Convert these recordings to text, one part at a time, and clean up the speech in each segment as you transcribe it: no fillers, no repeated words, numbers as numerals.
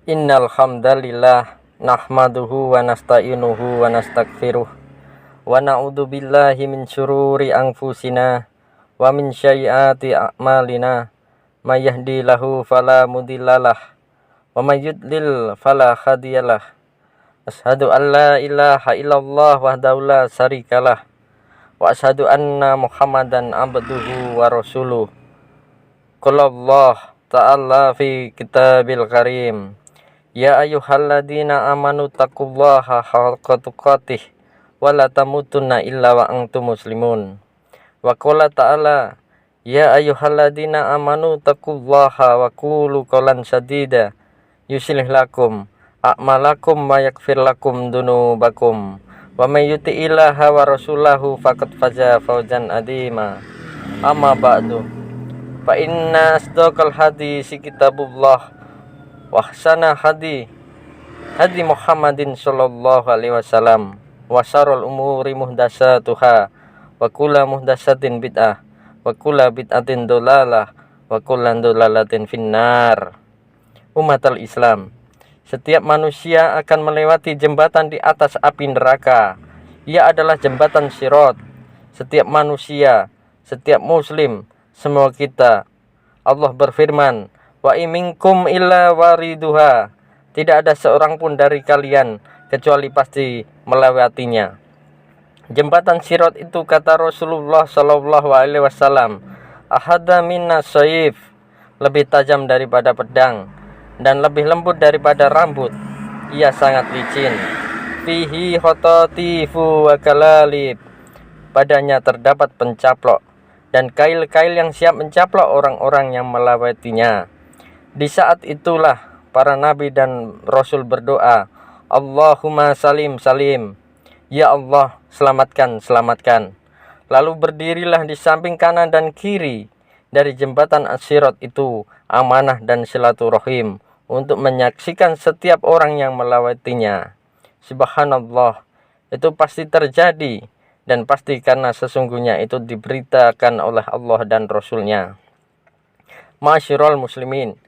Innal hamdalillah nahmaduhu wa nasta'inuhu wa nastaghfiruh wa na'udzu billahi min syururi anfusina wa min sayyiati a'malina may yahdihillahu fala mudhillalah wa may yudlil fala hadiyalah. Asyhadu an la ilaha illallah wahdahu la syarikalah wa asyhadu anna Muhammadan abduhu wa rasuluh. Qala Allah ta'ala fi kitabil karim, ya ayyuhalladzina amanu taqullaha haqqa tuqatih wa la tamutunna illa wa antum muslimun. Wa qala ta'ala, ya ayyuhalladzina amanu taqullaha wa qulu qawlan sadida yuslih lakum a'malakum wa yaghfir lakum dzunubakum wa may yuti'illaha wa rasulahu faqad faza fawzan adzima. Amma ba'du, fa inna asdaqal hadisi kitabullah wa ahsana hadi Muhammadin sallallahu alaihi wasallam wa syarrul umuri muhdatsatuha wa kullu muhdatsatin bid'ah wa kullu bid'atin dhalalah wa kullu dhalalatin finnar. Umatul Islam, setiap manusia akan melewati jembatan di atas api neraka. Ia adalah jembatan Sirat. Setiap manusia, setiap muslim, semua kita. Allah berfirman, wa iminkum illa wariduha, tidak ada seorang pun dari kalian kecuali pasti melewatinya. Jembatan Sirat itu, kata Rasulullah sallallahu alaihi wasallam, ahada minas sayf, lebih tajam daripada pedang dan lebih lembut daripada rambut. Ia sangat licin. Fihi khotatifu wa kalalib, padanya terdapat pencaplok dan kail-kail yang siap mencaplok orang-orang yang melewatinya. Di saat itulah para nabi dan rasul berdoa, Allahumma salim salim, ya Allah selamatkan selamatkan. Lalu berdirilah di samping kanan dan kiri dari jembatan As-Sirat itu amanah dan silaturahim untuk menyaksikan setiap orang yang melewatinya. Subhanallah, itu pasti terjadi dan pasti karena sesungguhnya itu diberitakan oleh Allah dan Rasulnya. Ma'asyiral muslimin,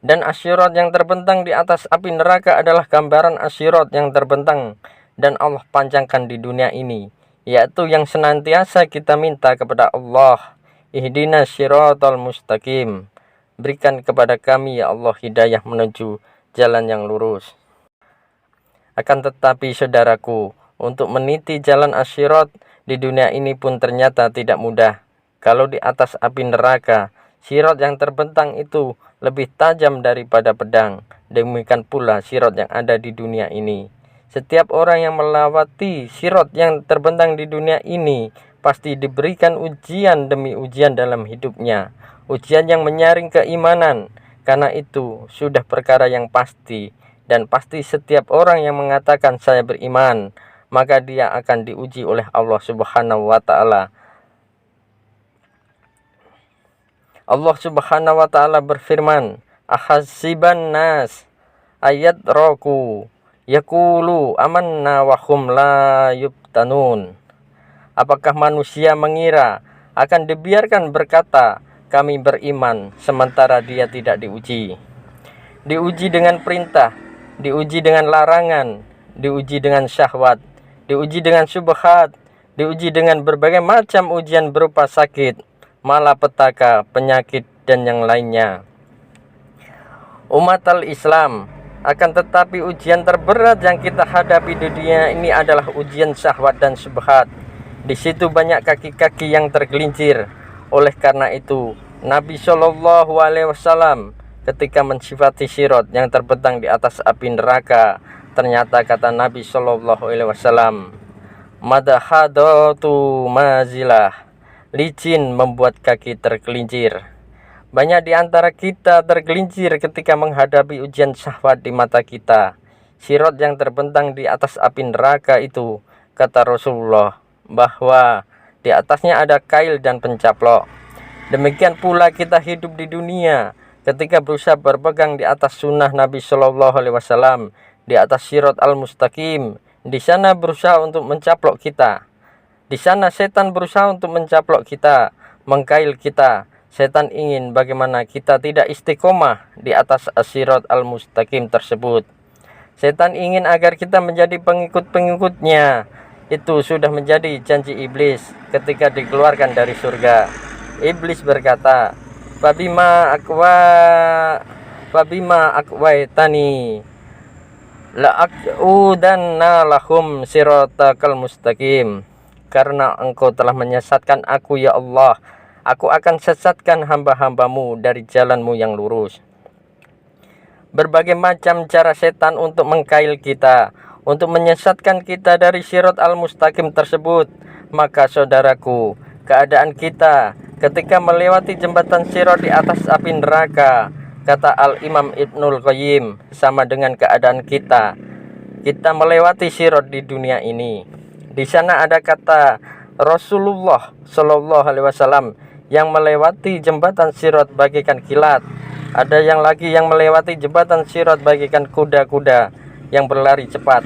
dan As-Sirat yang terbentang di atas api neraka adalah gambaran As-Sirat yang terbentang dan Allah panjangkan di dunia ini, yaitu yang senantiasa kita minta kepada Allah, ihdinas siratal mustaqim, berikan kepada kami ya Allah hidayah menuju jalan yang lurus. Akan tetapi saudaraku, untuk meniti jalan As-Sirat di dunia ini pun ternyata tidak mudah. Kalau di atas api neraka, sirat yang terbentang itu lebih tajam daripada pedang. Demikian pula sirat yang ada di dunia ini. Setiap orang yang melewati sirat yang terbentang di dunia ini pasti diberikan ujian demi ujian dalam hidupnya. Ujian yang menyaring keimanan. Karena itu sudah perkara yang pasti. Dan pasti setiap orang yang mengatakan saya beriman, maka dia akan diuji oleh Allah Subhanahu wa ta'ala. Allah Subhanahu wa ta'ala berfirman, ahasiban nas ayat roku yaqulu amanna wa hum la yubtanun. Apakah manusia mengira akan dibiarkan berkata kami beriman sementara dia tidak diuji? Diuji dengan perintah, diuji dengan larangan, diuji dengan syahwat, diuji dengan syubhat, diuji dengan berbagai macam ujian berupa sakit, malapetaka, penyakit, dan yang lainnya. Umatul Islam, akan tetapi ujian terberat yang kita hadapi di dunia ini adalah ujian syahwat dan syubhat. Di situ banyak kaki-kaki yang tergelincir. Oleh karena itu, Nabi Shallallahu alaihi wasallam ketika mensifati sirat yang terbentang di atas api neraka, ternyata kata Nabi Shallallahu alaihi wasallam, madahadatu mazilah, licin membuat kaki tergelincir. Banyak di antara kita tergelincir ketika menghadapi ujian syahwat di mata kita. Sirat yang terbentang di atas api neraka itu, kata Rasulullah, bahwa di atasnya ada kail dan pencaplok. Demikian pula kita hidup di dunia ketika berusaha berpegang di atas sunnah Nabi Shallallahu alaihi wasallam, di atas sirat al-mustaqim. Di sana berusaha untuk mencaplok kita. Di sana setan berusaha untuk mencaplok kita, mengkail kita, Setan ingin bagaimana kita tidak istiqomah di atas as-sirat al-mustaqim tersebut. Setan ingin agar kita menjadi pengikut-pengikutnya. Itu sudah menjadi janji iblis ketika dikeluarkan dari surga. Iblis berkata, Fabima akwaitani la'aqudanna lahum siratakal mustaqim. Karena engkau telah menyesatkan aku ya Allah, aku akan sesatkan hamba-hambamu dari jalanmu yang lurus. Berbagai macam cara setan untuk mengkail kita, untuk menyesatkan kita dari sirat al-mustaqim tersebut. Maka saudaraku, keadaan kita ketika melewati jembatan sirat di atas api neraka, kata Al-Imam Ibnul Qayyim, sama dengan keadaan kita melewati sirat di dunia ini. Di sana ada kata Rasulullah Shallallahu Alaihi Wasallam yang melewati jembatan sirat bagaikan kilat. Ada yang lagi yang melewati jembatan sirat bagaikan kuda-kuda yang berlari cepat.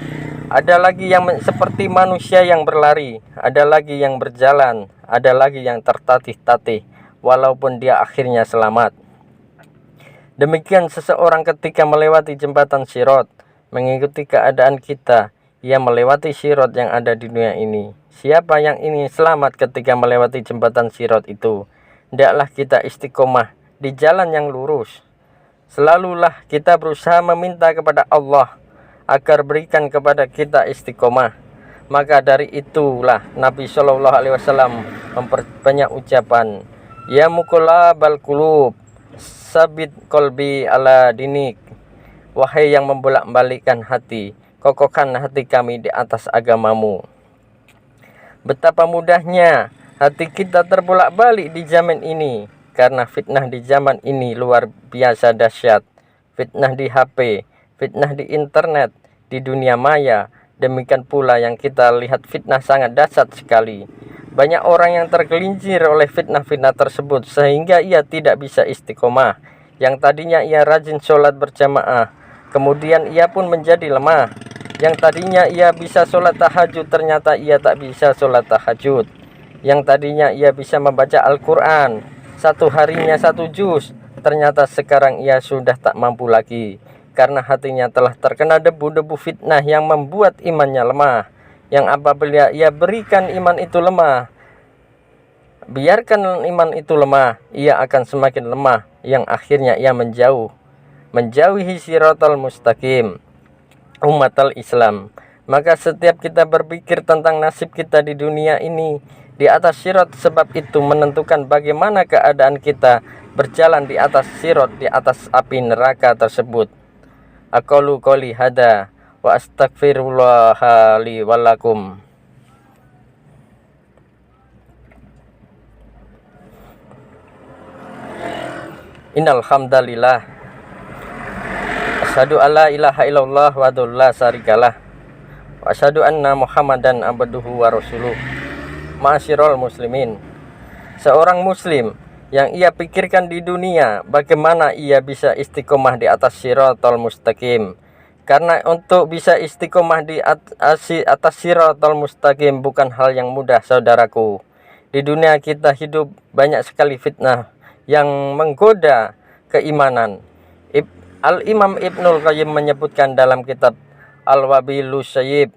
Ada lagi yang seperti manusia yang berlari. Ada lagi yang berjalan. Ada lagi yang tertatih-tatih, walaupun dia akhirnya selamat. Demikian seseorang ketika melewati jembatan sirat, mengikuti keadaan kita, ia melewati sirat yang ada di dunia ini. Siapa yang ingin selamat ketika melewati jembatan sirat itu, hendaklah kita istiqomah di jalan yang lurus. Selalulah kita berusaha meminta kepada Allah agar berikan kepada kita istiqomah. Maka dari itulah Nabi Shallallahu Alaihi Wasallam memperbanyak ucapan, Ya muqallibal qulub, sabit qalbi ala dinik. Wahai yang membolak-balikkan hati, kokohkan hati kami di atas agamamu. Betapa mudahnya hati kita terbolak-balik di zaman ini, karena fitnah di zaman ini luar biasa dahsyat. Fitnah di HP, fitnah di internet, di dunia maya. Demikian pula yang kita lihat fitnah sangat dahsyat sekali. Banyak orang yang tergelincir oleh fitnah-fitnah tersebut sehingga ia tidak bisa istiqomah. Yang tadinya ia rajin sholat berjamaah, kemudian ia pun menjadi lemah. Yang tadinya ia bisa sholat tahajud, ternyata ia tak bisa sholat tahajud. Yang tadinya ia bisa membaca Al-Quran, satu harinya 1 juz, ternyata sekarang ia sudah tak mampu lagi. Karena hatinya telah terkena debu-debu fitnah yang membuat imannya lemah. Yang apabila ia berikan iman itu lemah, biarkan iman itu lemah, ia akan semakin lemah, yang akhirnya ia menjauhi siratal mustaqim, umatal Islam. Maka setiap kita berpikir tentang nasib kita di dunia ini di atas sirat, sebab itu menentukan bagaimana keadaan kita berjalan di atas sirat, di atas api neraka tersebut. Aqulu qouli hada wa astaghfirullaha li wa lakum. Innal hamdalillah asyhadu alla ilaha illallah wa la syarikalah wa asyhadu anna Muhammadan abduhu wa rasuluh. Ma'asyiral muslimin, seorang muslim yang ia pikirkan di dunia bagaimana ia bisa istiqomah di atas siratal mustaqim. Karena untuk bisa istiqomah di atas siratal mustaqim bukan hal yang mudah, saudaraku. Di dunia kita hidup banyak sekali fitnah yang menggoda keimanan. Al-Imam Ibnul Qayyim menyebutkan dalam kitab Al-Wabilus Sayyib,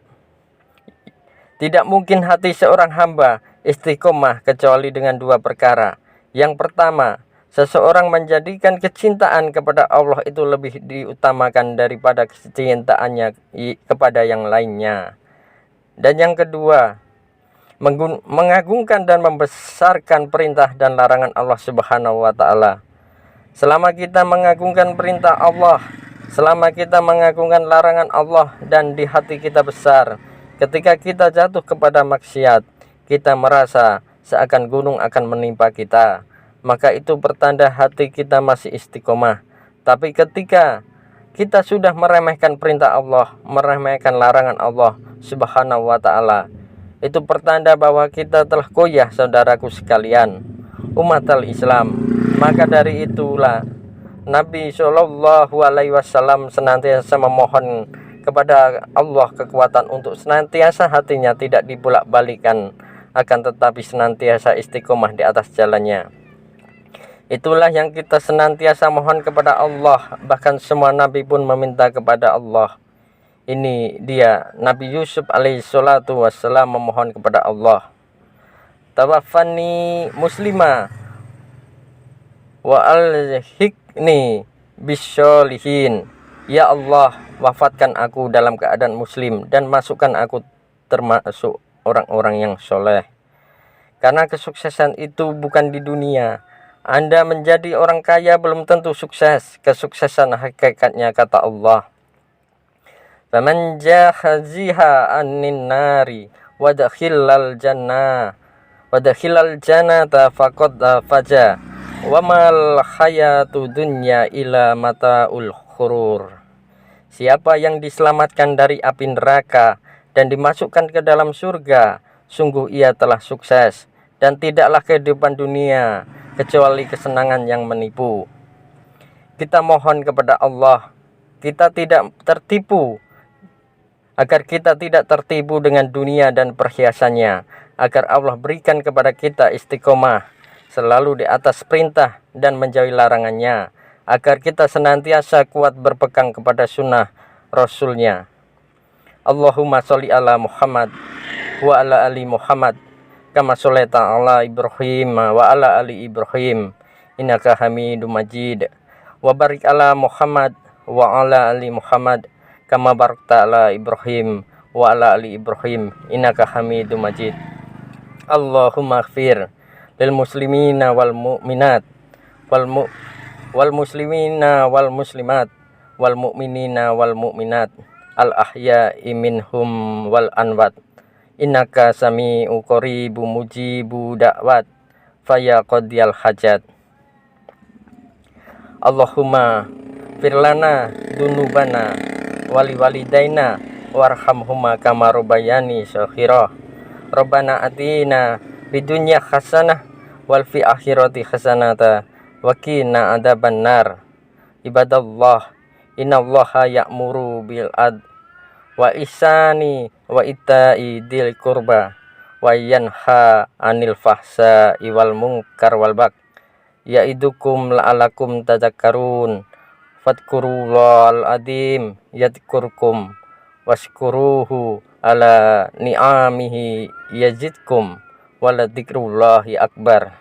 tidak mungkin hati seorang hamba istiqomah kecuali dengan 2 perkara. Yang pertama, seseorang menjadikan kecintaan kepada Allah itu lebih diutamakan daripada kecintaannya kepada yang lainnya. Dan yang kedua, mengagungkan dan membesarkan perintah dan larangan Allah Subhanahu wa Ta'ala. Selama kita mengagungkan perintah Allah, selama kita mengagungkan larangan Allah dan di hati kita besar, ketika kita jatuh kepada maksiat, kita merasa seakan gunung akan menimpa kita, maka itu pertanda hati kita masih istiqomah. Tapi ketika kita sudah meremehkan perintah Allah, meremehkan larangan Allah Subhanahu wa Ta'ala, itu pertanda bahwa kita telah goyah, saudaraku sekalian, umatal Islam. Maka dari itulah Nabi Shallallahu Alaihi Wasallam senantiasa memohon kepada Allah kekuatan untuk senantiasa hatinya tidak dibolak-balikan, akan tetapi senantiasa istiqomah di atas jalannya. Itulah yang kita senantiasa mohon kepada Allah. Bahkan semua nabi pun meminta kepada Allah. Ini dia Nabi Yusuf alaihi salatu wassalam memohon kepada Allah. Tawaffani muslima wa alhiqni bisyolihin. Ya Allah, wafatkan aku dalam keadaan muslim dan masukkan aku termasuk orang-orang yang soleh. Karena kesuksesan itu bukan di dunia. Anda menjadi orang kaya belum tentu sukses. Kesuksesan hakikatnya kata Allah, faman jahaziha anin nari wadkhilal jannata faqad faja wa mal hayatu dunya ila mataul khurur. Siapa yang diselamatkan dari api neraka dan dimasukkan ke dalam surga, sungguh ia telah sukses, dan tidaklah kehidupan dunia kecuali kesenangan yang menipu. Kita mohon kepada Allah, kita tidak tertipu, agar kita tidak tertipu dengan dunia dan perhiasannya, agar Allah berikan kepada kita istiqomah, selalu di atas perintah dan menjauhi larangannya, agar kita senantiasa kuat berpegang kepada sunnah Rasulnya. Allahumma sholli ala Muhammad wa ala ali Muhammad kama sholaita ala Ibrahim wa ala ali Ibrahim innaka Hamidum Majid, wa barik ala Muhammad wa ala ali Muhammad kama barakta ala Ibrahim wa ala ali Ibrahim innaka Hamidum Majid. Allahumma ighfir lil muslimina wal mu'minat wal muslimina wal muslimat wal mu'minina wal mu'minat al ahya'i minhum wal anwat innaka sami'u qaribu mujibu da'wat faya qadiyal hajat. Allahumma firlana dunubana wali walidaina warhamhuma kama rabbayani shaghira. Rabbana atina bidunya hasanah wal fi akhirati hasanata wa qina adzabannar. Ibadallah, innallaha ya'muru bil adl wa ihsani wa ita'i dzil qurba wa yanha 'anil fahsya'i wal munkar wal baghi ya'idukum la'alakum tadhakkarun. Fadhkurullahal adzim yadhkurkum washkuruhu ala ni'amihi yazidkum waladzikrullahi akbar.